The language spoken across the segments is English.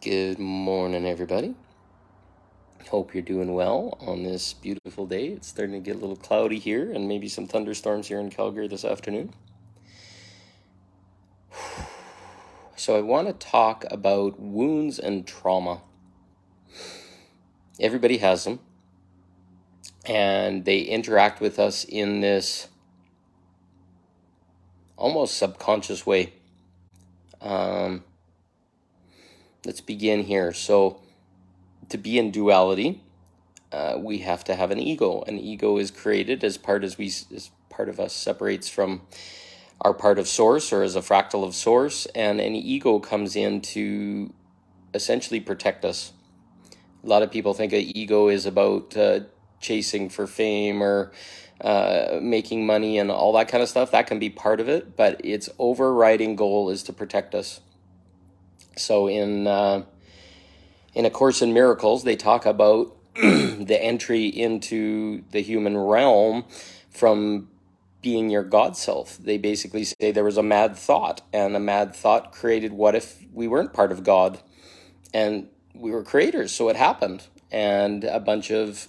Good morning, everybody. Hope you're doing well on this beautiful day. It's starting to get a little cloudy here and maybe some thunderstorms here in Calgary this afternoon. So I want to talk about wounds and trauma. Everybody has them, and they interact with us in this almost subconscious way. Let's begin here. So to be in duality, we have to have an ego. An ego is created as part of us separates from our part of source, or as a fractal of source, and an ego comes in to essentially protect us. A lot of people think an ego is about chasing for fame or making money and all that kind of stuff. That can be part of it, but its overriding goal is to protect us. So in A Course in Miracles, they talk about the entry into the human realm from being your God self. They basically say there was a mad thought, and a mad thought created what if we weren't part of God, and we were creators, so it happened. And a bunch of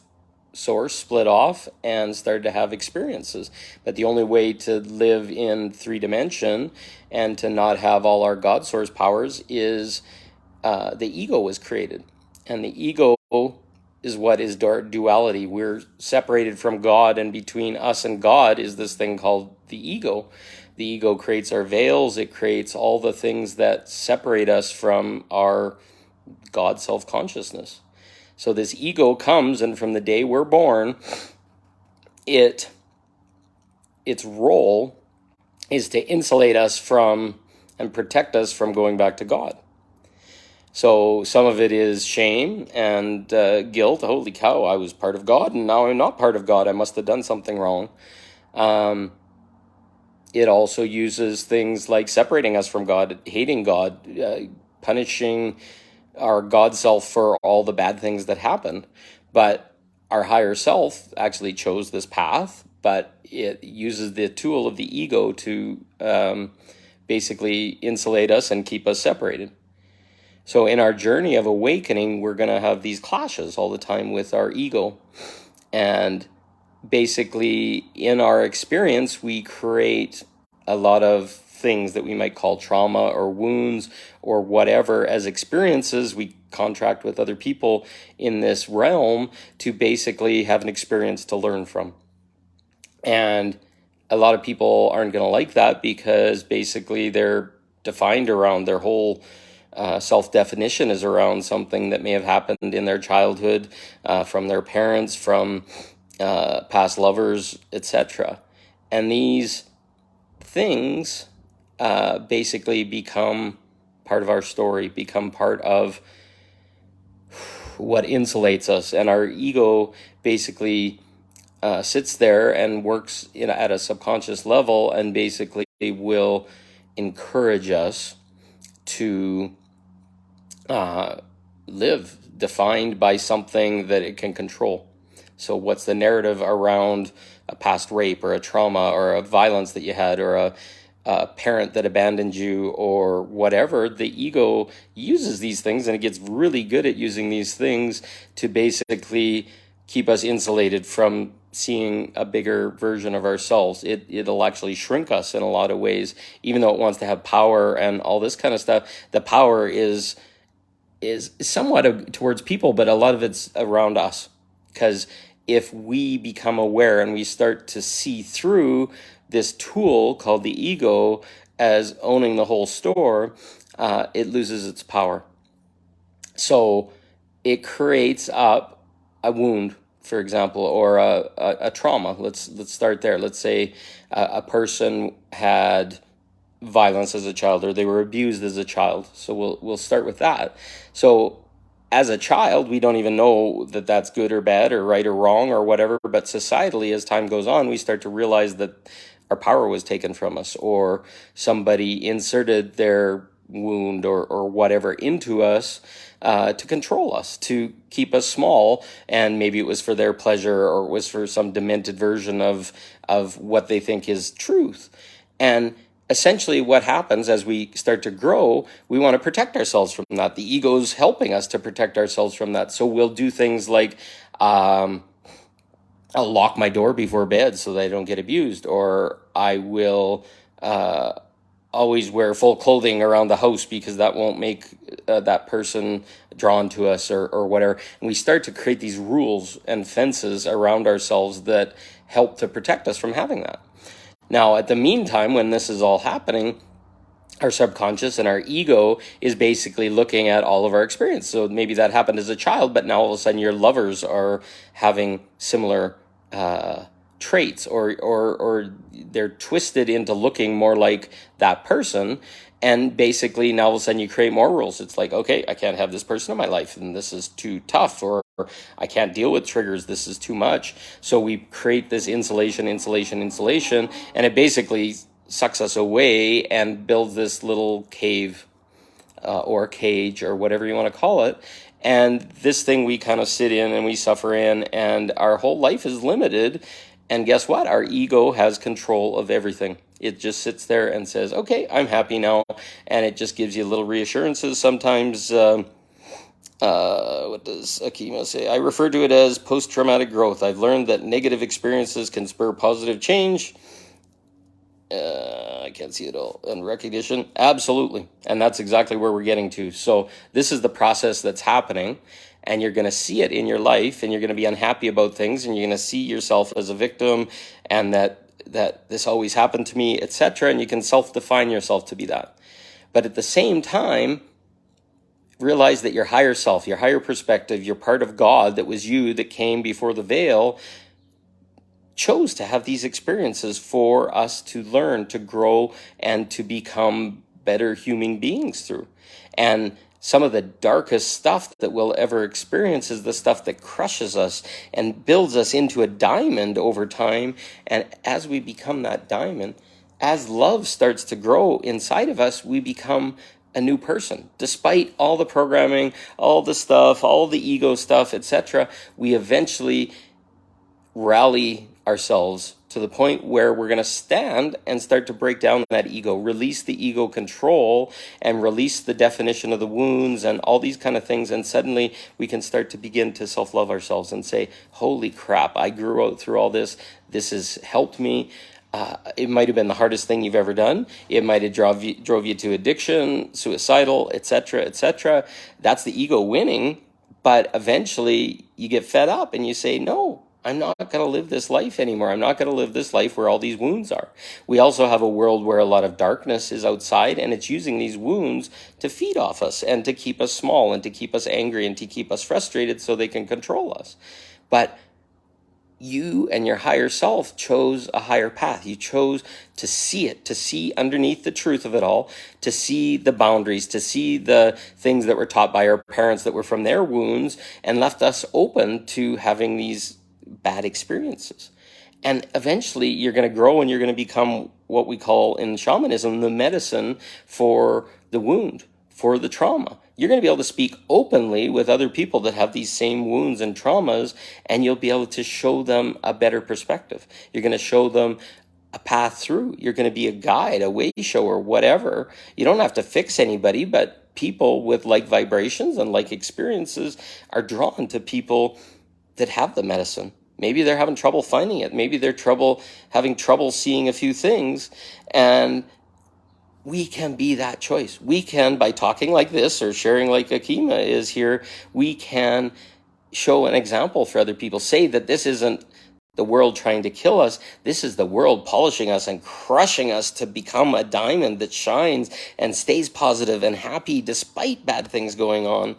source split off and started to have experiences. But the only way to live in 3-dimension and to not have all our God source powers is the ego was created. And the ego is what is duality. We're separated from God, and between us and God is this thing called the ego. The ego creates our veils. It creates all the things that separate us from our God self-consciousness. So this ego comes, and from the day we're born, its role is to insulate us from and protect us from going back to God. So some of it is shame and guilt. Holy cow, I was part of God, and now I'm not part of God. I must have done something wrong. It also uses things like separating us from God, hating God, punishing our God self for all the bad things that happened. But our higher self actually chose this path, but it uses the tool of the ego to basically insulate us and keep us separated. So in our journey of awakening, we're going to have these clashes all the time with our ego. And basically, in our experience, we create a lot of things that we might call trauma or wounds or whatever as experiences. We contract with other people in this realm to basically have an experience to learn from. And a lot of people aren't going to like that, because basically they're defined around their whole self-definition is around something that may have happened in their childhood, from their parents, from past lovers, etc. And these things basically become part of our story, become part of what insulates us. And our ego basically sits there and works at a subconscious level, and basically will encourage us to live defined by something that it can control. So what's the narrative around a past rape or a trauma or a violence that you had, or a parent that abandoned you, or whatever? The ego uses these things, and it gets really good at using these things to basically keep us insulated from seeing a bigger version of ourselves. It'll actually shrink us in a lot of ways, even though it wants to have power and all this kind of stuff. The power is somewhat towards people, but a lot of it's around us. Because if we become aware and we start to see through this tool called the ego as owning the whole store, it loses its power. So it creates up a wound, for example, or a trauma. Let's start there. Let's say a person had violence as a child, or they were abused as a child. So we'll start with that. So as a child, we don't even know that that's good or bad or right or wrong or whatever. But societally, as time goes on, we start to realize that our power was taken from us, or somebody inserted their wound or whatever into us to control us, to keep us small. And maybe it was for their pleasure, or it was for some demented version of what they think is truth. And essentially what happens as we start to grow, we want to protect ourselves from that. The ego's helping us to protect ourselves from that. So we'll do things like, I'll lock my door before bed so that I don't get abused, or I will always wear full clothing around the house because that won't make that person drawn to us, or whatever. And we start to create these rules and fences around ourselves that help to protect us from having that. Now, at the meantime, when this is all happening, our subconscious and our ego is basically looking at all of our experience. So maybe that happened as a child, but now all of a sudden your lovers are having similar traits, or they're twisted into looking more like that person. And basically now all of a sudden you create more rules. It's like, okay, I can't have this person in my life, and this is too tough, or I can't deal with triggers, this is too much. So we create this insulation, and it basically sucks us away and builds this little cave or cage, or whatever you want to call it. And this thing we kind of sit in and we suffer in, and our whole life is limited. And guess what? Our ego has control of everything. It just sits there and says, okay, I'm happy now. And it just gives you little reassurances. Sometimes, what does Akima say? I refer to it as post-traumatic growth. I've learned that negative experiences can spur positive change. I can't see it all. And recognition, absolutely. And that's exactly where we're getting to. So this is the process that's happening, and you're going to see it in your life, and you're going to be unhappy about things, and you're going to see yourself as a victim, and that this always happened to me, etc. And you can self-define yourself to be that. But at the same time, realize that your higher self, your higher perspective, your part of God that was you, that came before the veil, chose to have these experiences for us to learn, to grow, and to become better human beings through. And some of the darkest stuff that we'll ever experience is the stuff that crushes us and builds us into a diamond over time. And as we become that diamond, as love starts to grow inside of us, we become a new person. Despite all the programming, all the stuff, all the ego stuff, etc., we eventually rally ourselves to the point where we're going to stand and start to break down that ego, release the ego control, and release the definition of the wounds and all these kind of things. And suddenly we can start to begin to self-love ourselves and say, holy crap, I grew out through all this. This has helped me. It might have been the hardest thing you've ever done. It might have drove you to addiction, suicidal, etc., etc. That's the ego winning. But eventually you get fed up and you say, no, I'm not going to live this life anymore. I'm not going to live this life where all these wounds are. We also have a world where a lot of darkness is outside, and it's using these wounds to feed off us and to keep us small and to keep us angry and to keep us frustrated so they can control us. But you and your higher self chose a higher path. You chose to see it, to see underneath the truth of it all, to see the boundaries, to see the things that were taught by our parents that were from their wounds, and left us open to having these bad experiences. And eventually you're going to grow and you're going to become what we call in shamanism the medicine for the wound, for the trauma. You're going to be able to speak openly with other people that have these same wounds and traumas, and you'll be able to show them a better perspective. You're going to show them a path through. You're going to be a guide, a way shower, whatever. You don't have to fix anybody, but people with like vibrations and like experiences are drawn to people that have the medicine. Maybe they're having trouble finding it. Maybe they're having trouble seeing a few things. And we can be that choice. We can, by talking like this or sharing like Akima is here, we can show an example for other people. Say that this isn't the world trying to kill us. This is the world polishing us and crushing us to become a diamond that shines and stays positive and happy despite bad things going on.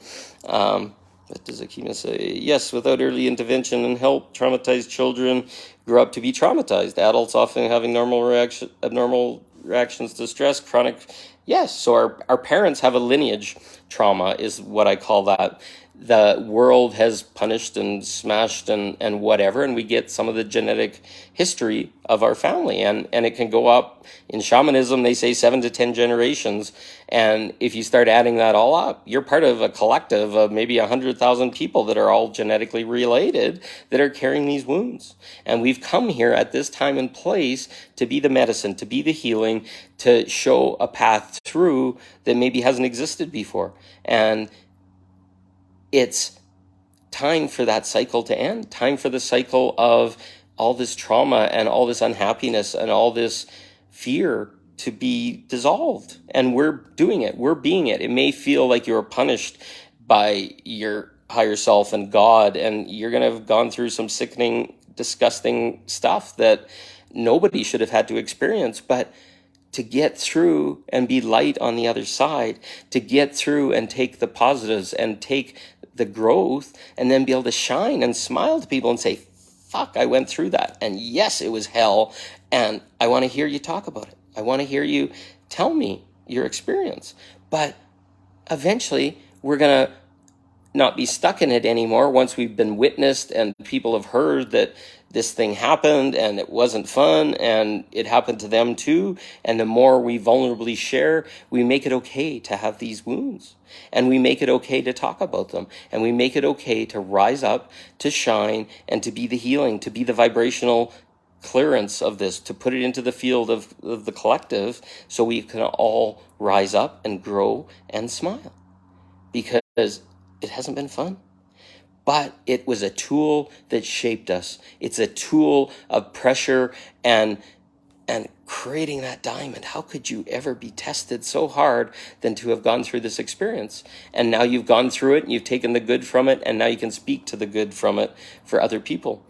What does Akima say? Yes, without early intervention and help, traumatized children grow up to be traumatized. Adults often having abnormal reactions to stress, chronic. Yes, so our parents have a lineage trauma is what I call that. the world has punished and smashed and whatever, and we get some of the genetic history of our family, and it can go up. In shamanism, they say 7 to 10 generations, and if you start adding that all up, you're part of a collective of maybe 100,000 people that are all genetically related that are carrying these wounds. And we've come here at this time and place to be the medicine, to be the healing, to show a path through that maybe hasn't existed before. And it's time for that cycle to end, time for the cycle of all this trauma and all this unhappiness and all this fear to be dissolved. And we're doing it. We're being it. It may feel like you're punished by your higher self and God, and you're going to have gone through some sickening, disgusting stuff that nobody should have had to experience. But to get through and be light on the other side, to get through and take the positives and take the growth, and then be able to shine and smile to people and say, fuck, I went through that. And yes, it was hell. And I want to hear you talk about it. I want to hear you tell me your experience. But eventually, we're going to not be stuck in it anymore once we've been witnessed and people have heard that this thing happened and it wasn't fun and it happened to them too. And the more we vulnerably share, we make it okay to have these wounds, and we make it okay to talk about them, and we make it okay to rise up, to shine, and to be the healing, to be the vibrational clearance of this, to put it into the field of the collective so we can all rise up and grow and smile, because it hasn't been fun. But it was a tool that shaped us. It's a tool of pressure and creating that diamond. How could you ever be tested so hard than to have gone through this experience? And now you've gone through it and you've taken the good from it, and now you can speak to the good from it for other people.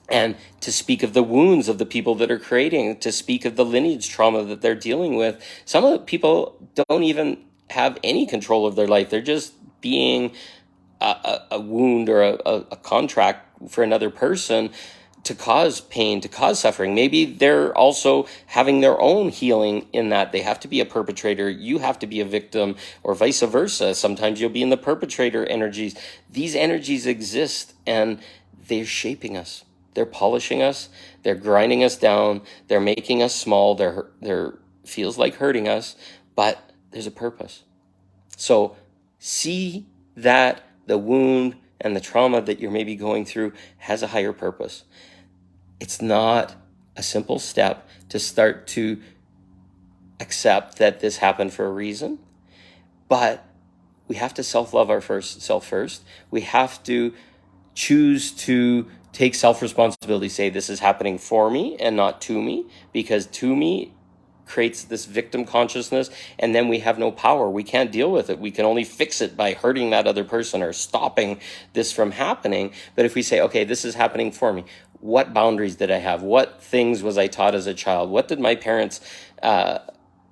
And to speak of the wounds of the people that are creating, to speak of the lineage trauma that they're dealing with. Some of the people don't even have any control of their life. They're just being a wound or a contract for another person to cause pain, to cause suffering. Maybe they're also having their own healing in that they have to be a perpetrator, you have to be a victim, or vice versa. Sometimes you'll be in the perpetrator energies. These energies exist, and they're shaping us. They're polishing us. They're grinding us down. They're making us small. They're feels like hurting us, but there's a purpose. So see that the wound and the trauma that you're maybe going through has a higher purpose. It's not a simple step to start to accept that this happened for a reason, but we have to self-love ourself first. We have to choose to take self-responsibility, say this is happening for me and not to me, because to me creates this victim consciousness, and then we have no power. We can't deal with it. We can only fix it by hurting that other person or stopping this from happening. But if we say, okay, this is happening for me, what boundaries did I have? What things was I taught as a child? What did my parents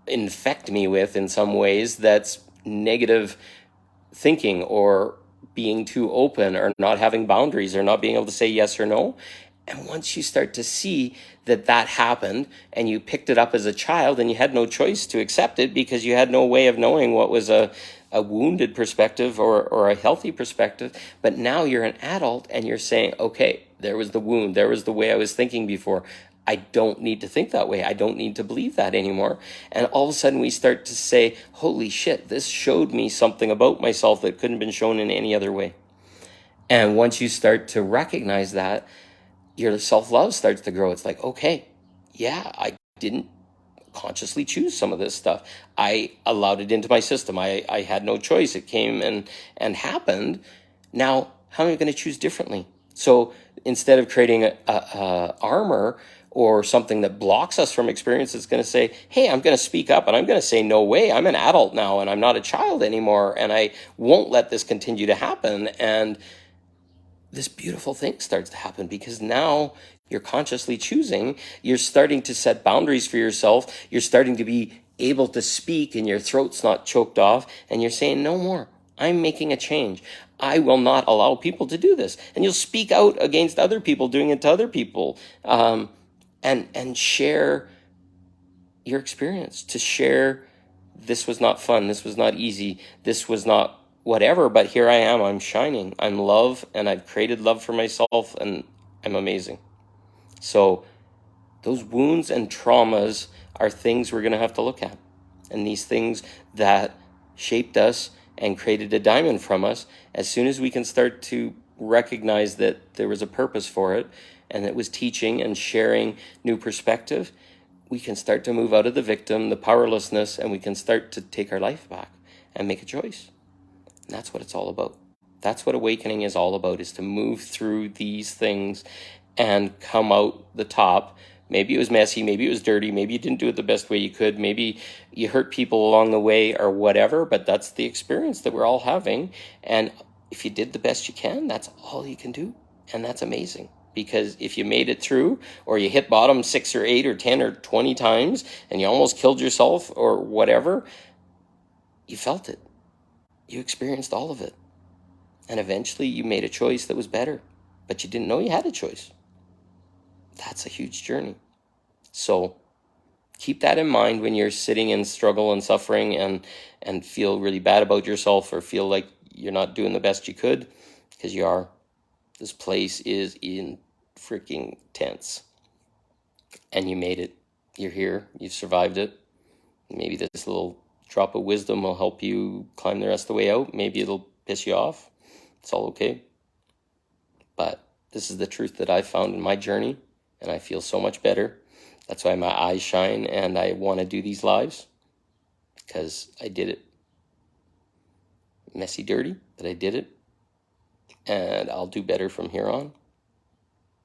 infect me with in some ways that's negative thinking, or being too open, or not having boundaries, or not being able to say yes or no? And once you start to see that that happened, and you picked it up as a child, and you had no choice to accept it because you had no way of knowing what was a wounded perspective or a healthy perspective, but now you're an adult and you're saying, okay, there was the wound, there was the way I was thinking before. I don't need to think that way. I don't need to believe that anymore. And all of a sudden we start to say, holy shit, this showed me something about myself that couldn't have been shown in any other way. And once you start to recognize that, your self-love starts to grow. It's like, okay, yeah, I didn't consciously choose some of this stuff. I allowed it into my system. I had no choice. It came and happened. Now, how am I going to choose differently? So instead of creating a armor or something that blocks us from experience, it's going to say, hey, I'm going to speak up, and I'm going to say, no way, I'm an adult now, and I'm not a child anymore, and I won't let this continue to happen. And this beautiful thing starts to happen, because now you're consciously choosing, you're starting to set boundaries for yourself, you're starting to be able to speak and your throat's not choked off, and you're saying, no more, I'm making a change. I will not allow people to do this. And you'll speak out against other people doing it to other people, and share your experience, to share, this was not fun, this was not easy, this was not whatever, but here I am. I'm shining. I'm love, and I've created love for myself, and I'm amazing. So those wounds and traumas are things we're going to have to look at. And these things that shaped us and created a diamond from us, as soon as we can start to recognize that there was a purpose for it, and it was teaching and sharing new perspective, we can start to move out of the victim, the powerlessness, and we can start to take our life back and make a choice. And that's what it's all about. That's what awakening is all about, is to move through these things and come out the top. Maybe it was messy, maybe it was dirty, maybe you didn't do it the best way you could, maybe you hurt people along the way or whatever, but that's the experience that we're all having. And if you did the best you can, that's all you can do. And that's amazing. Because if you made it through, or you hit bottom 6 or 8 or 10 or 20 times, and you almost killed yourself or whatever, you felt it. You experienced all of it. And eventually you made a choice that was better, but you didn't know you had a choice. That's a huge journey. So keep that in mind when you're sitting in struggle and suffering and feel really bad about yourself, or feel like you're not doing the best you could, because you are. This place is in freaking tense. And you made it. You're here. You've survived it. Maybe this little drop of wisdom will help you climb the rest of the way out. Maybe it'll piss you off. It's all okay. But this is the truth that I've found in my journey, and I feel so much better. That's why my eyes shine, and I want to do these lives, because I did it. Messy, dirty, but I did it. And I'll do better from here on.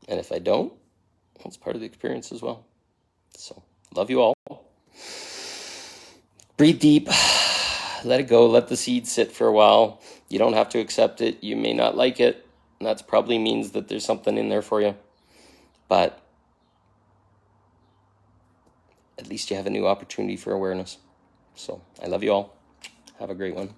And if I don't, well, it's part of the experience as well. So, love you all. Breathe deep. Let it go. Let the seed sit for a while. You don't have to accept it. You may not like it. And that probably means that there's something in there for you. But at least you have a new opportunity for awareness. So, I love you all. Have a great one.